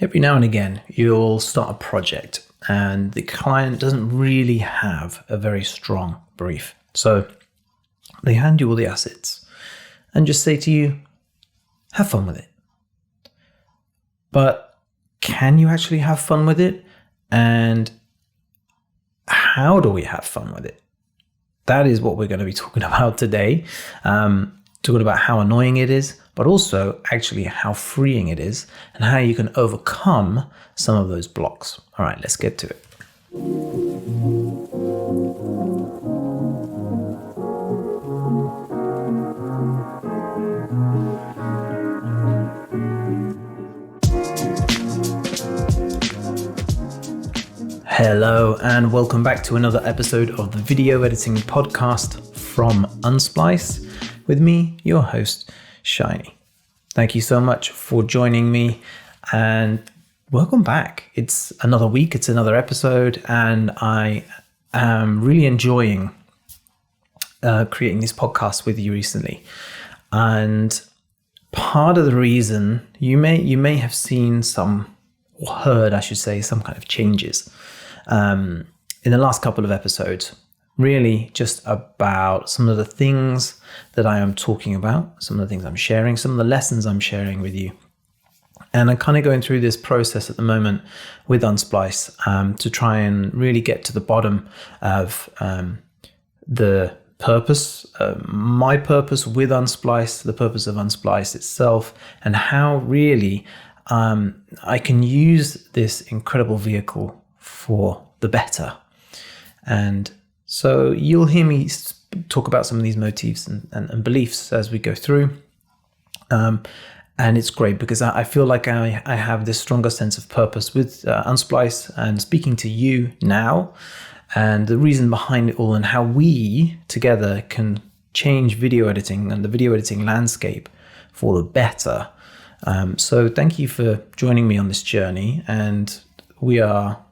Every now and again, you'll start a project and the client doesn't really have a very strong brief. So they hand you all the assets and just say to you, have fun with it. But can you actually have fun with it? And how do we have fun with it? That is what we're going to be talking about today. Talking about how annoying it is, but also actually how freeing it is and how you can overcome some of those blocks. All right, let's get to it. Hello and welcome back to another episode of the video editing podcast from Unsplice with me, your host, Shiny. Thank you so much for joining me and welcome back. It's another week, it's another episode, and I am really enjoying creating this podcast with you recently. And part of the reason you may have seen some, or heard, I should say, some kind of changes in the last couple of episodes, really just about some of the things that I am talking about, some of the things I'm sharing, some of the lessons I'm sharing with you. And I'm kind of going through this process at the moment with Unsplice to try and really get to the bottom of the purpose, my purpose with Unsplice, the purpose of Unsplice itself, and how really I can use this incredible vehicle for the better. And so you'll hear me talk about some of these motifs and beliefs as we go through. And it's great because I feel like I have this stronger sense of purpose with Unsplice and speaking to you now, and the reason behind it all and how we together can change video editing and the video editing landscape for the better. So thank you for joining me on this journey. And we are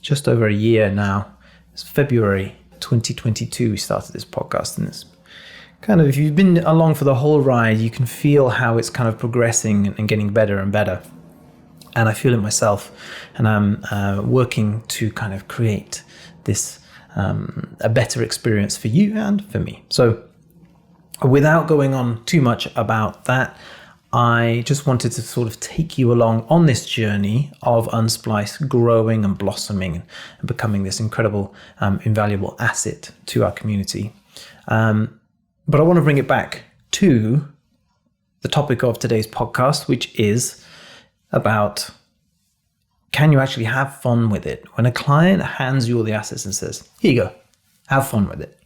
just over a year now. It's February 2022 we started this podcast, and it's kind of, if you've been along for the whole ride, you can feel how it's kind of progressing and getting better and better. And I feel it myself, and I'm working to kind of create this a better experience for you and for me. So without going on too much about that, I just wanted to sort of take you along on this journey of Unsplice growing and blossoming and becoming this incredible, invaluable asset to our community. But I want to bring it back to the topic of today's podcast, which is about, can you actually have fun with it? When a client hands you all the assets and says, here you go, have fun with it.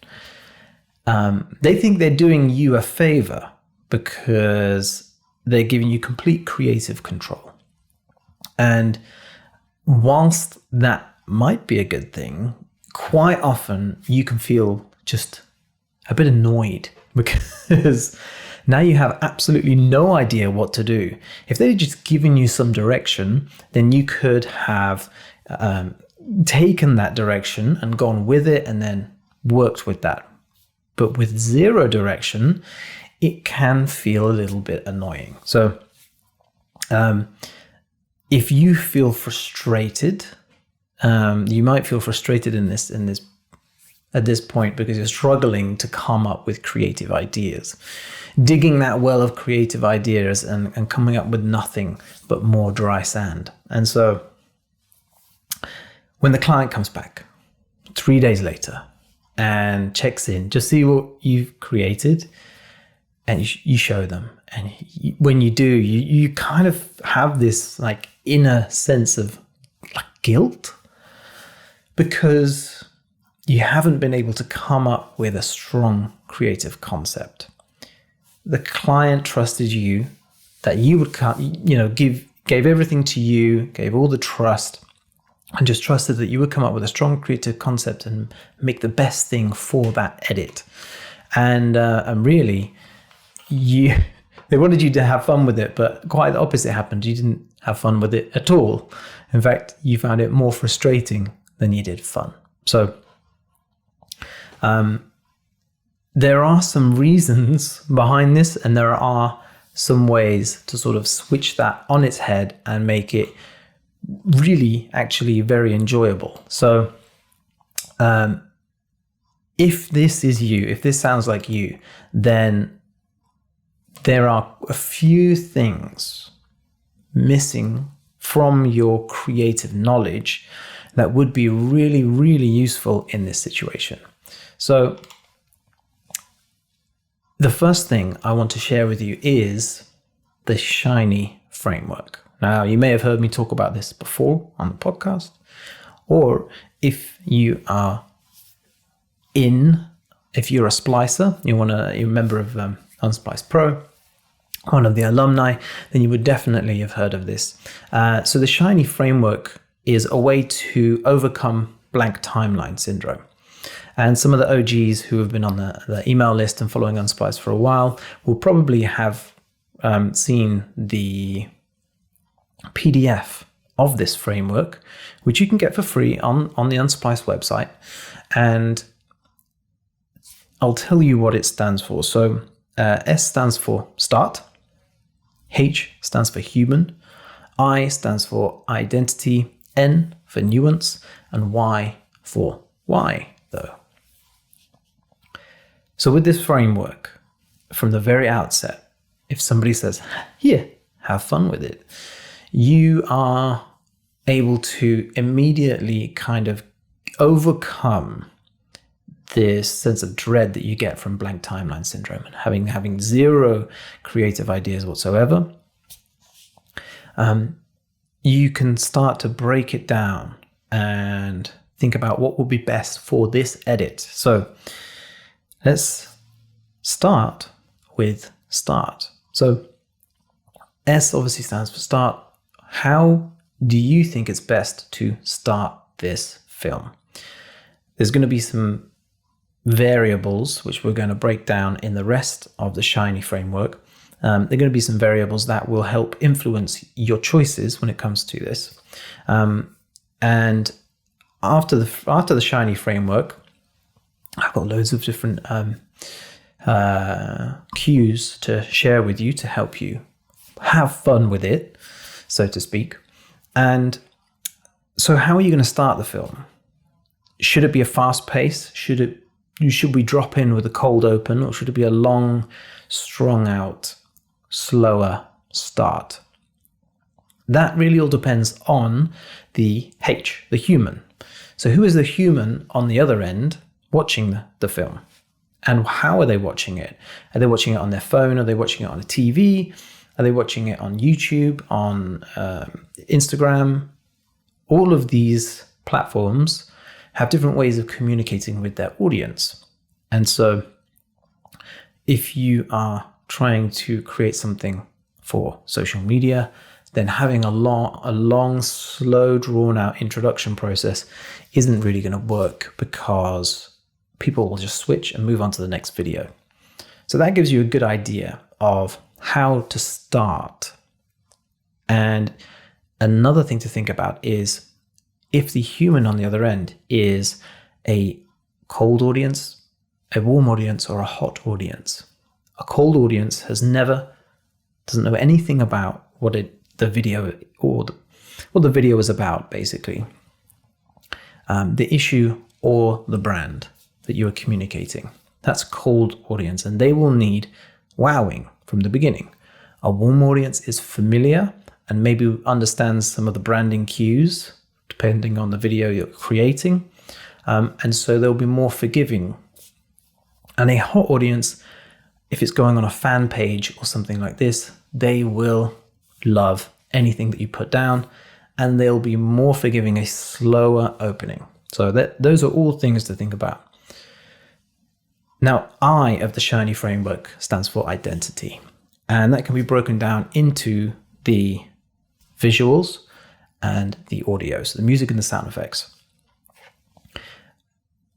They think they're doing you a favor because they're giving you complete creative control. And whilst that might be a good thing, quite often you can feel just a bit annoyed because now you have absolutely no idea what to do. If they'd just given you some direction, then you could have taken that direction and gone with it and then worked with that. But with zero direction, it can feel a little bit annoying. So if you feel frustrated, you might feel frustrated at this point because you're struggling to come up with creative ideas, digging that well of creative ideas and coming up with nothing but more dry sand. And so when the client comes back 3 days later and checks in, just see what you've created, and you show them, and when you do, you kind of have this like inner sense of like guilt because you haven't been able to come up with a strong creative concept. The client trusted you that you would gave everything to you, gave all the trust, and just trusted that you would come up with a strong creative concept and make the best thing for that edit. And really, they wanted you to have fun with it, but quite the opposite happened. You didn't have fun with it at all. In fact, you found it more frustrating than you did fun. So there are some reasons behind this, and there are some ways to sort of switch that on its head and make it really actually very enjoyable. So if this is you, if this sounds like you, then there are a few things missing from your creative knowledge that would be really, really useful in this situation. So the first thing I want to share with you is the Shiny framework. Now, you may have heard me talk about this before on the podcast, or if you're a splicer, you're a member of Unsplice Pro, one of the alumni, then you would definitely have heard of this. So the Shiny framework is a way to overcome blank timeline syndrome. And some of the OGs who have been on the email list and following Unsplice for a while will probably have seen the PDF of this framework, which you can get for free on the Unsplice website. And I'll tell you what it stands for. So S stands for start, H stands for human, I stands for identity, N for nuance, and Y for why, though. So with this framework, from the very outset, if somebody says, here, have fun with it, you are able to immediately kind of overcome this sense of dread that you get from blank timeline syndrome and having zero creative ideas whatsoever. You can start to break it down and think about what would be best for this edit. So let's start with start. So S obviously stands for start. How do you think it's best to start this film? There's going to be some variables which we're going to break down in the rest of the Shiny framework. There are going to be some variables that will help influence your choices when it comes to this. And after the Shiny framework, I've got loads of different cues to share with you to help you have fun with it, so to speak. And so how are you going to start the film? Should it be a fast pace? Should we drop in with a cold open, or should it be a long, strung out, slower start? That really all depends on the H, the human. So who is the human on the other end watching the film? And how are they watching it? Are they watching it on their phone? Are they watching it on a TV? Are they watching it on YouTube, on Instagram? All of these platforms have different ways of communicating with their audience. And so if you are trying to create something for social media, then having a long, slow, drawn-out introduction process isn't really going to work, because people will just switch and move on to the next video. So that gives you a good idea of how to start. And another thing to think about is if the human on the other end is a cold audience, a warm audience, or a hot audience. A cold audience doesn't know anything about what the video is about, basically. The issue or the brand that you are communicating. That's a cold audience, and they will need wowing from the beginning. A warm audience is familiar and maybe understands some of the branding cues depending on the video you're creating, and so they'll be more forgiving. And a hot audience, if it's going on a fan page or something like this, they will love anything that you put down, and they'll be more forgiving a slower opening. So those are all things to think about. Now, I of the Shiny framework stands for identity, and that can be broken down into the visuals and the audio, so the music and the sound effects.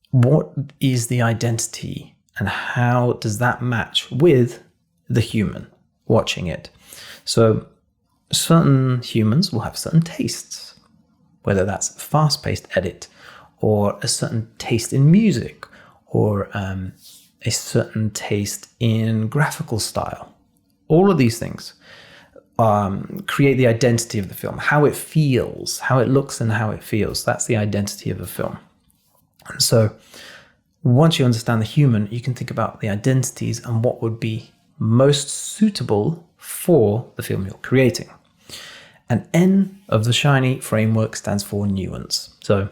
What is the identity, and how does that match with the human watching it? So certain humans will have certain tastes, whether that's a fast-paced edit, or a certain taste in music, or a certain taste in graphical style, All of these things create the identity of the film, how it feels, how it looks and how it feels. That's the identity of a film. And so once you understand the human, you can think about the identities and what would be most suitable for the film you're creating. And N of the Shiny framework stands for nuance. So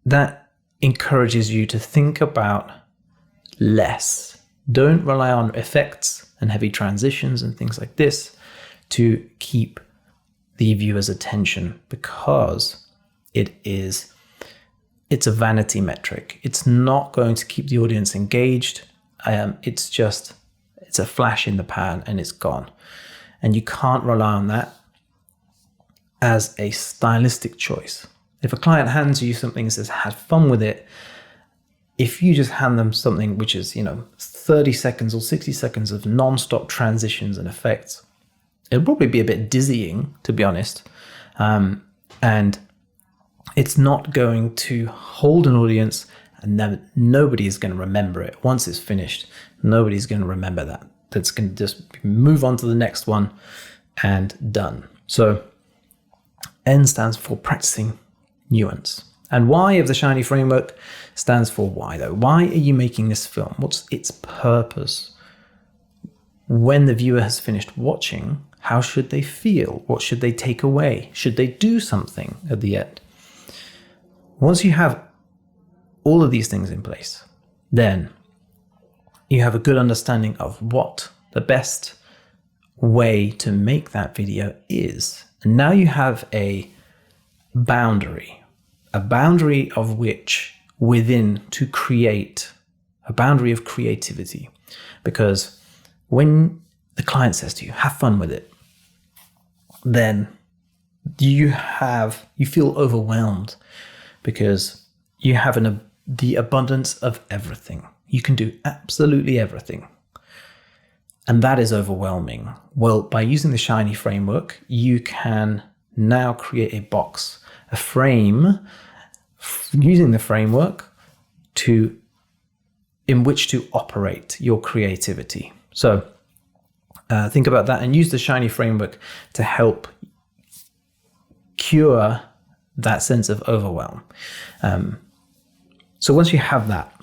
that encourages you to think about less. Don't rely on effects and heavy transitions and things like this to keep the viewer's attention, because it's a vanity metric. It's not going to keep the audience engaged. It's a flash in the pan and it's gone. And you can't rely on that as a stylistic choice. If a client hands you something and says, have fun with it, if you just hand them something which is, 30 seconds or 60 seconds of non-stop transitions and effects, it'll probably be a bit dizzying, to be honest. And it's not going to hold an audience, and nobody is going to remember it. Once it's finished, nobody's going to remember that. That's going to just move on to the next one and done. So N stands for practicing nuance. And Y of the Shiny framework stands for why, though. Why are you making this film? What's its purpose? When the viewer has finished watching, how should they feel? What should they take away? Should they do something at the end? Once you have all of these things in place, then you have a good understanding of what the best way to make that video is. And now you have a boundary of which within to create a boundary of creativity. Because when the client says to you, have fun with it, then you feel overwhelmed because you have the abundance of everything. You can do absolutely everything. And that is overwhelming. Well, by using the Shiny framework, you can now create a box, a frame, using the framework in which to operate your creativity. So think about that and use the Shiny framework to help cure that sense of overwhelm. So once you have that,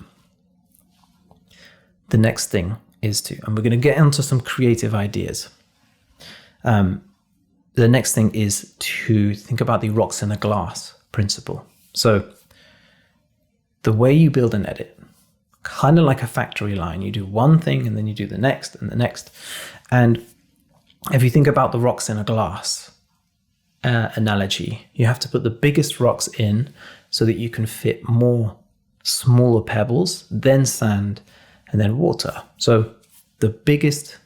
the next thing is and we're going to get into some creative ideas. The next thing is to think about the rocks in a glass principle. So the way you build an edit, kind of like a factory line, you do one thing and then you do the next and the next. And if you think about the rocks in a glass analogy, you have to put the biggest rocks in so that you can fit more smaller pebbles, then sand, and then water. So the biggest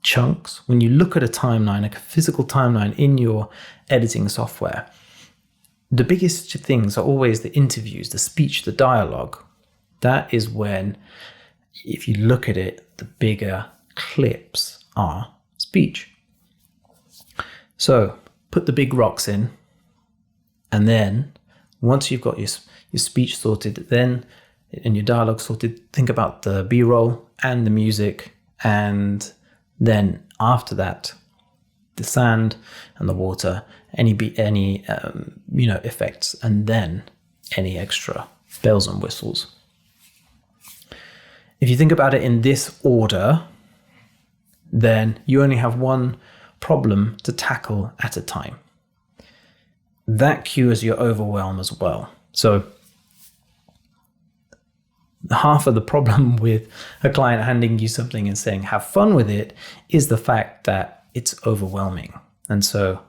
chunks, when you look at a timeline, like a physical timeline in your editing software, the biggest things are always the interviews, the speech, the dialogue. That is when, if you look at it, the bigger clips are speech. So put the big rocks in, and then once you've got your speech sorted, then and your dialogue sorted, think about the B-roll and the music, and then after that, the sand and the water, any effects, and then any extra bells and whistles. If you think about it in this order, then you only have one problem to tackle at a time. That cures your overwhelm as well. So half of the problem with a client handing you something and saying, have fun with it, is the fact that it's overwhelming. And so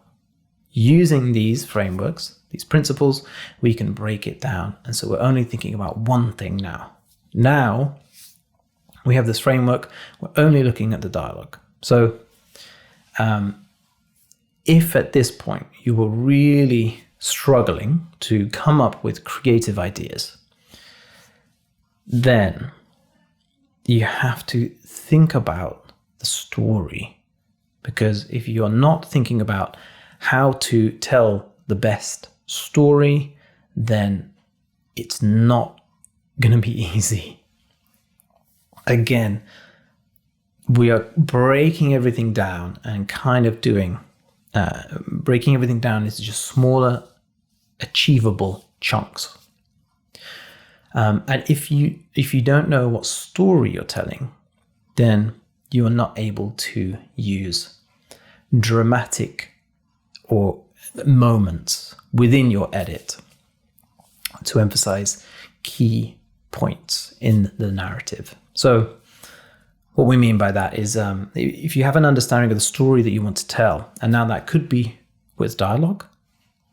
using these frameworks, these principles, we can break it down. And so we're only thinking about one thing now. Now we have this framework, we're only looking at the dialogue. So if at this point you were really struggling to come up with creative ideas, then you have to think about the story. Because if you're not thinking about how to tell the best story, then it's not going to be easy. Again, we are breaking everything down and kind of breaking everything down into just smaller, achievable chunks. And if you don't know what story you're telling, then you are not able to use dramatic or moments within your edit to emphasize key points in the narrative. So what we mean by that is if you have an understanding of the story that you want to tell, and now that could be with dialogue,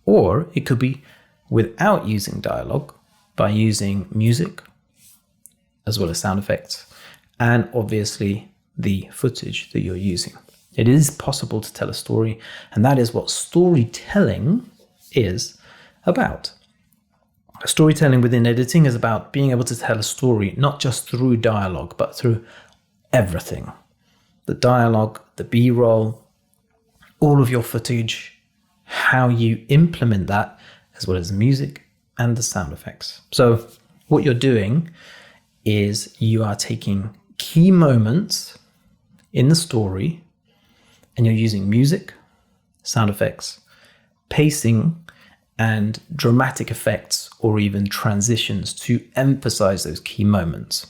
or it could be without using dialogue, by using music as well as sound effects, and obviously the footage that you're using. It is possible to tell a story, and that is what storytelling is about. Storytelling within editing is about being able to tell a story not just through dialogue, but through everything. The dialogue, the B-roll, all of your footage, how you implement that, as well as music and the sound effects. So what you're doing is you are taking key moments in the story and you're using music, sound effects, pacing, and dramatic effects or even transitions to emphasize those key moments.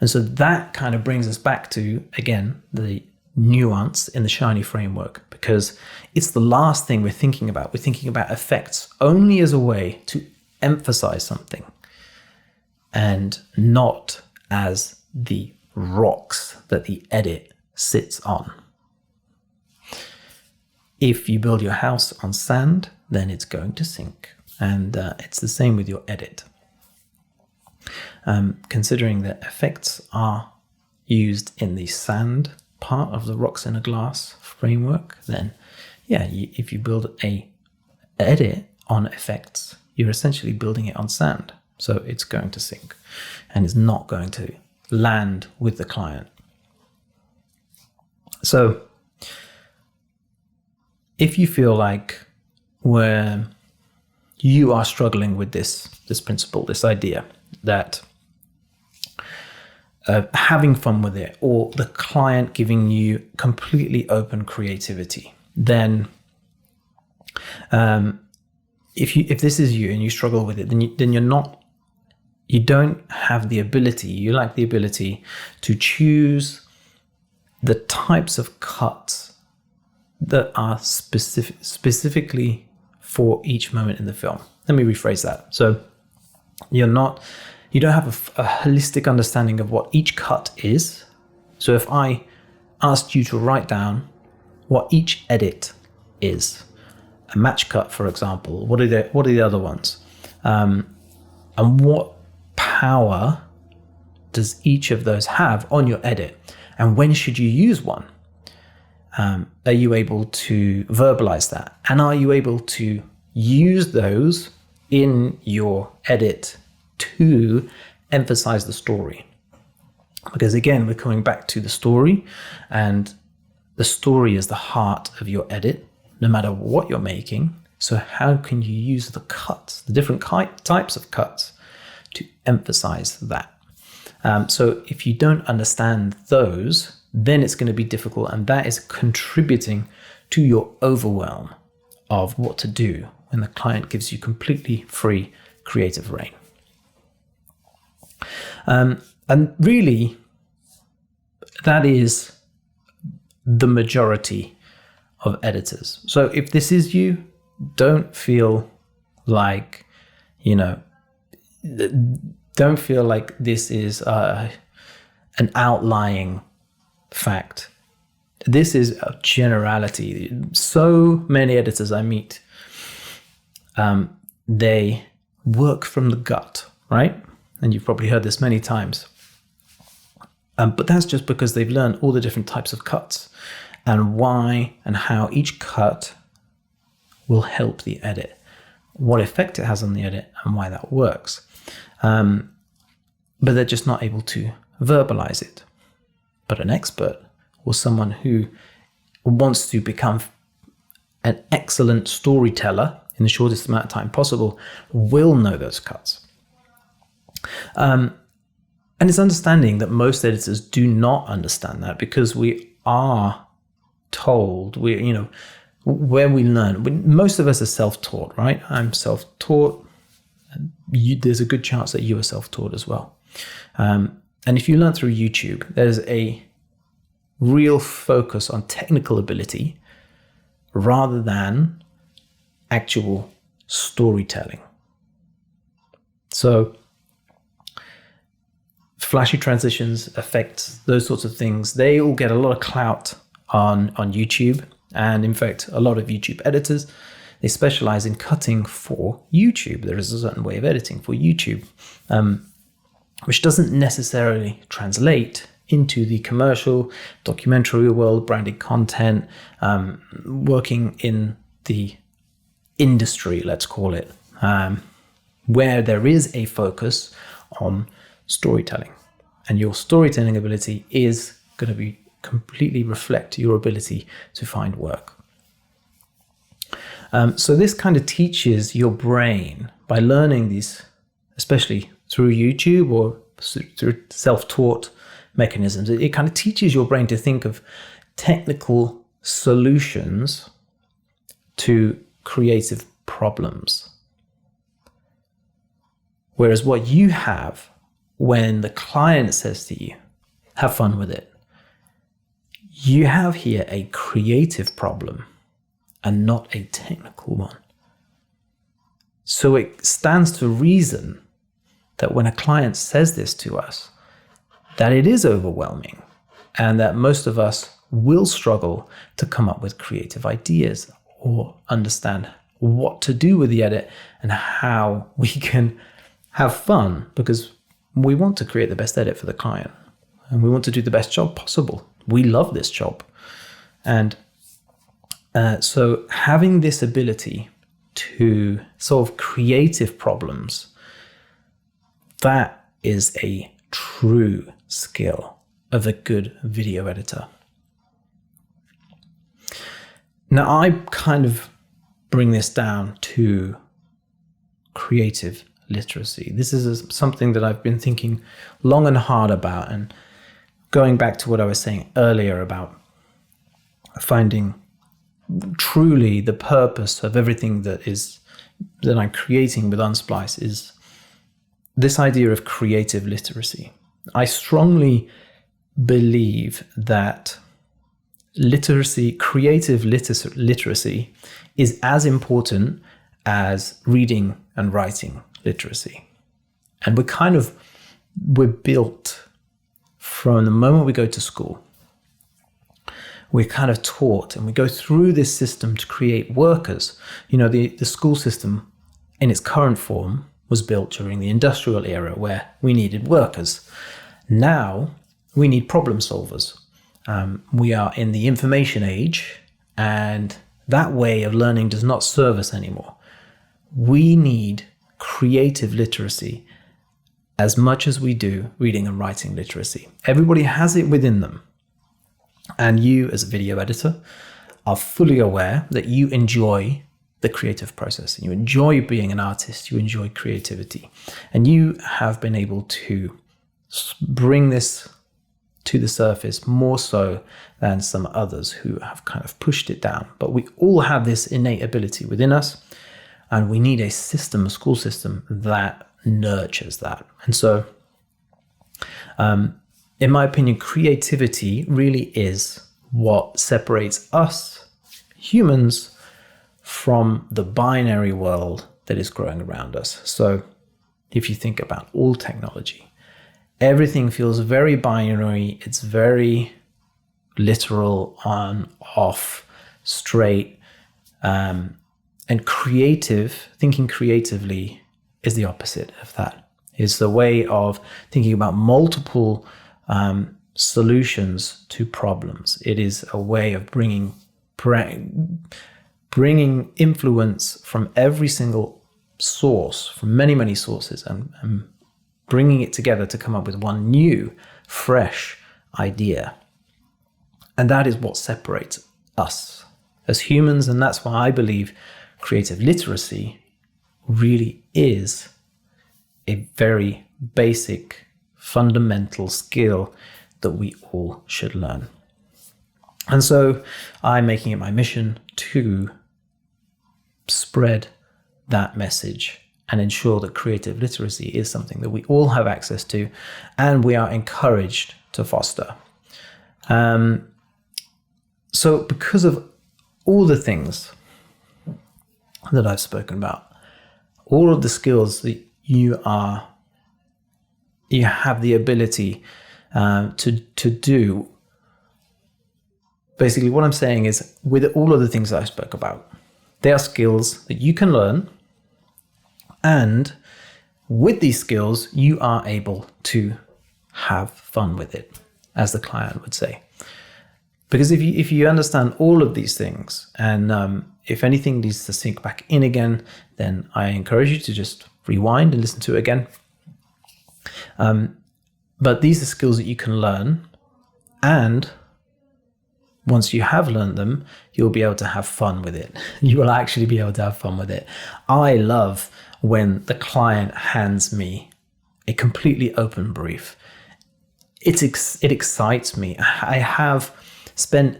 And so that kind of brings us back to, again, the nuance in the Shiny framework, because it's the last thing we're thinking about. We're thinking about effects only as a way to emphasize something and not as the rocks that the edit sits on. If you build your house on sand, then it's going to sink. And it's the same with your edit. Considering that effects are used in the sand part of the rocks in a glass framework, then if you build a edit on effects, you're essentially building it on sand. So it's going to sink and it's not going to land with the client. So if you feel like where you are struggling with this principle, this idea that having fun with it, or the client giving you completely open creativity, then if this is you and you struggle with it, then you don't have the ability. You lack the ability to choose the types of cuts that are specifically for each moment in the film. Let me rephrase that. So you don't have a holistic understanding of what each cut is. So if I asked you to write down what each edit is, a match cut, for example, what are the other ones? And what power does each of those have on your edit? And when should you use one? Are you able to verbalize that? And are you able to use those in your edit to emphasize the story? Because again, we're coming back to the story, and the story is the heart of your edit, no matter what you're making. So how can you use the cuts, the different types of cuts, to emphasize that? So if you don't understand those, then it's going to be difficult, and that is contributing to your overwhelm of what to do when the client gives you completely free creative reign. And really, that is the majority of editors. So if this is you, don't feel like, don't feel like this is an outlying fact. This is a generality. So many editors I meet, they work from the gut, right? And you've probably heard this many times. But that's just because they've learned all the different types of cuts and why and how each cut will help the edit, what effect it has on the edit, and why that works. But they're just not able to verbalize it. But an expert, or someone who wants to become an excellent storyteller in the shortest amount of time possible, will know those cuts. And it's understanding that most editors do not understand that, because we are editors do not understand that, because we are told, where we learn. Most of us are self-taught, right? I'm self-taught. There's a good chance that you are self-taught as well. And if you learn through YouTube, there's a real focus on technical ability rather than actual storytelling. So flashy transitions, effects, those sorts of things, they all get a lot of clout on YouTube. And in fact, a lot of YouTube editors, they specialize in cutting for YouTube. There is a certain way of editing for YouTube, which doesn't necessarily translate into the commercial, documentary world, branded content, working in the industry, let's call it, where there is a focus on storytelling. And your storytelling ability is going to be completely reflect your ability to find work. So this kind of teaches your brain, by learning these, especially through YouTube or through self-taught mechanisms, it kind of teaches your brain to think of technical solutions to creative problems. Whereas what you have when the client says to you, have fun with it, you have here a creative problem and not a technical one. So it stands to reason that when a client says this to us, that it is overwhelming, and that most of us will struggle to come up with creative ideas or understand what to do with the edit and how we can have fun, because we want to create the best edit for the client and we want to do the best job possible. We love this job. And so having this ability to solve creative problems, that is a true skill of a good video editor. Now, I kind of bring this down to creative literacy. This is something that I've been thinking long and hard about, and going back to what I was saying earlier about finding truly the purpose of everything that I'm creating with Unsplice is this idea of creative literacy. I strongly believe that creative literacy is as important as reading and writing literacy. And we're built from the moment we go to school. We're kind of taught, and we go through this system to create workers. The school system in its current form was built during the industrial era, where we needed workers. Now we need problem solvers. We are in the information age, and that way of learning does not serve us anymore. We need creative literacy as much as we do reading and writing literacy. Everybody has it within them. And you, as a video editor, are fully aware that you enjoy the creative process. You enjoy being an artist. You enjoy creativity. And you have been able to bring this to the surface more so than some others who have kind of pushed it down. But we all have this innate ability within us, and we need a system, a school system, that nurtures that. And so, in my opinion, creativity really is what separates us humans from the binary world that is growing around us. So if you think about all technology, everything feels very binary. It's very literal, on, off, straight. And thinking creatively is the opposite of that. It's the way of thinking about multiple solutions to problems. It is a way of bringing influence from every single source, from many, many sources, and bringing it together to come up with one new, fresh idea. And that is what separates us as humans. And that's why I believe creative literacy really is a very basic fundamental skill that we all should learn. And so I'm making it my mission to spread that message and ensure that creative literacy is something that we all have access to and we are encouraged to foster. So because of all the things that I've spoken about, all of the skills that you have the ability to do, basically what I'm saying is, with all of the things that I spoke about, they are skills that you can learn, and with these skills, you are able to have fun with it, as the client would say. Because if you understand all of these things, and if anything needs to sink back in again, then I encourage you to just rewind and listen to it again. But these are skills that you can learn, and once you have learned them, you'll be able to have fun with it. You will actually be able to have fun with it. I love when the client hands me a completely open brief. It excites me. I have spent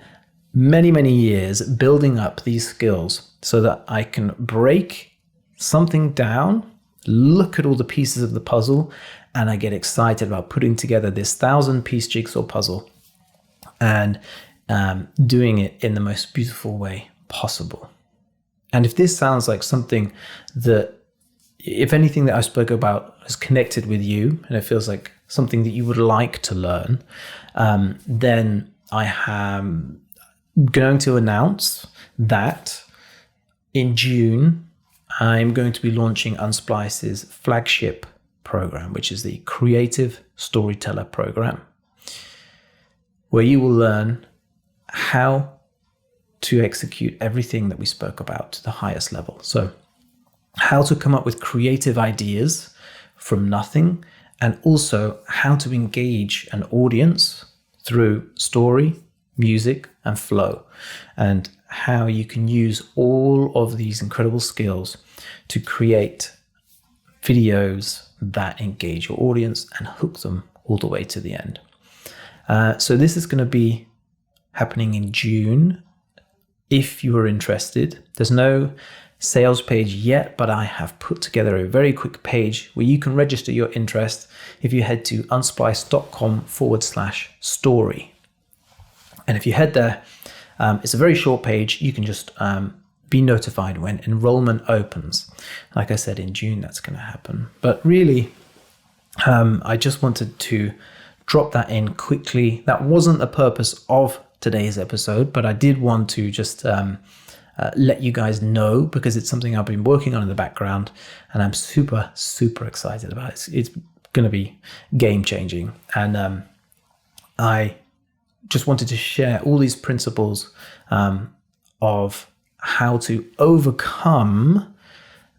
many years building up these skills so that I can break something down, look at all the pieces of the puzzle, and I get excited about putting together this 1,000-piece jigsaw puzzle and doing it in the most beautiful way possible. And if this sounds like something that, if anything that I spoke about is connected with you, and it feels like something that you would like to learn, then I am going to announce that in June, I'm going to be launching Unsplice's flagship program, which is the Creative Storyteller program, where you will learn how to execute everything that we spoke about to the highest level. So how to come up with creative ideas from nothing, and also how to engage an audience through story, music, and flow, and how you can use all of these incredible skills to create videos that engage your audience and hook them all the way to the end. So this is going to be happening in June. If you are interested, there's no sales page yet, but I have put together a very quick page where you can register your interest if you head to unsplice.com/story. And if you head there, it's a very short page. You can just be notified when enrollment opens. Like I said, in June, that's going to happen. But really, I just wanted to drop that in quickly. That wasn't the purpose of today's episode, but I did want to just let you guys know, because it's something I've been working on in the background, and I'm super excited about it. It's going to be game changing. And I just wanted to share all these principles of how to overcome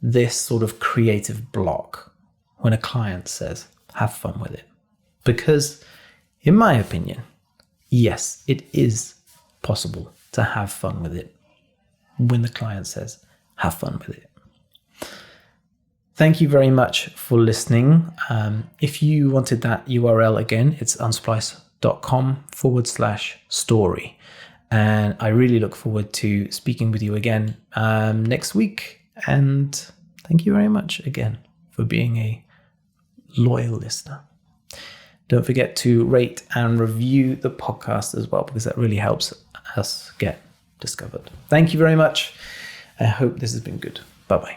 this sort of creative block when a client says, have fun with it. Because in my opinion, yes, it is possible to have fun with it when the client says, have fun with it. Thank you very much for listening. If you wanted that URL again, it's unsplice.com/story. And I really look forward to speaking with you again next week. And thank you very much again for being a loyal listener. Don't forget to rate and review the podcast as well, because that really helps us get discovered. Thank you very much. I hope this has been good. Bye-bye.